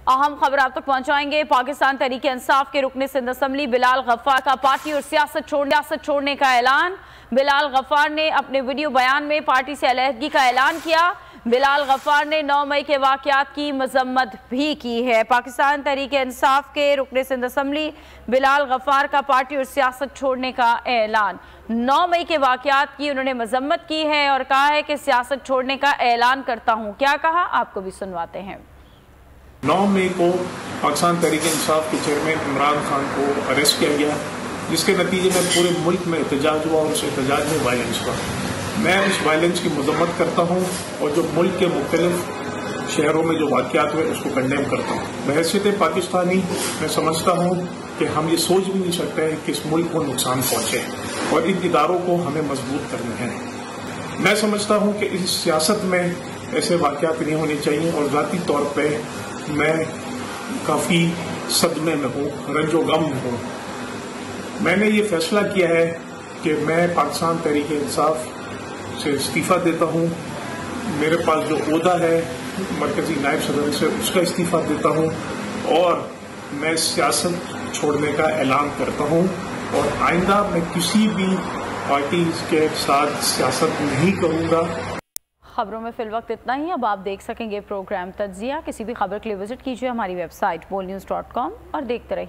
اہم خبر آپ تک پہنچائیں گے۔ پاکستان تحریک انصاف کے رکن سندھ اسمبلی بلال غفار کا پارٹی اور سیاست چھوڑنے کا اعلان۔ بلال غفار نے اپنے ویڈیو بیان میں پارٹی سے علیحدگی کا اعلان کیا۔ بلال غفار نے 9 مئی کے واقعات کی مذمت بھی کی ہے۔ پاکستان تحریک انصاف کے رکن سندھ اسمبلی بلال غفار کا پارٹی اور سیاست چھوڑنے کا اعلان۔ 9 مئی کے واقعات کی انہوں نے مذمت کی ہے اور کہا ہے کہ سیاست چھوڑنے کا اعلان کرتا ہوں۔ کیا کہا آپ کو بھی سنواتے ہیں۔ 9 مئی کو پاکستان تحریک انصاف کے چیئرمین عمران خان کو اریسٹ کیا گیا، جس کے نتیجے میں پورے ملک میں احتجاج ہوا اور اس احتجاج میں وائلنس ہوا۔ میں اس وائلنس کی مذمت کرتا ہوں اور جو ملک کے مختلف شہروں میں جو واقعات ہوئے اس کو کنڈیم کرتا ہوں۔ بحیثیت پاکستانی میں سمجھتا ہوں کہ ہم یہ سوچ بھی نہیں سکتے کہ اس ملک کو نقصان پہنچے اور ان اداروں کو ہمیں مضبوط کرنا ہے۔ میں سمجھتا ہوں کہ اس سیاست میں ایسے واقعات نہیں ہونے چاہیے اور ذاتی طور پہ میں کافی صدمے میں ہوں، رنج و غم میں ہوں۔ میں نے یہ فیصلہ کیا ہے کہ میں پاکستان تحریک انصاف سے استعفیٰ دیتا ہوں۔ میرے پاس جو عہدہ ہے مرکزی نائب صدر سے اس کا استعفیٰ دیتا ہوں اور میں سیاست چھوڑنے کا اعلان کرتا ہوں اور آئندہ میں کسی بھی پارٹی کے ساتھ سیاست نہیں کروں گا۔ خبروں میں فی الوقت اتنا ہی۔ اب آپ دیکھ سکیں گے پروگرام تجزیہ۔ کسی بھی خبر کے لیے وزٹ کیجیے ہماری ویب سائٹ bolnews.com اور دیکھتے رہیے۔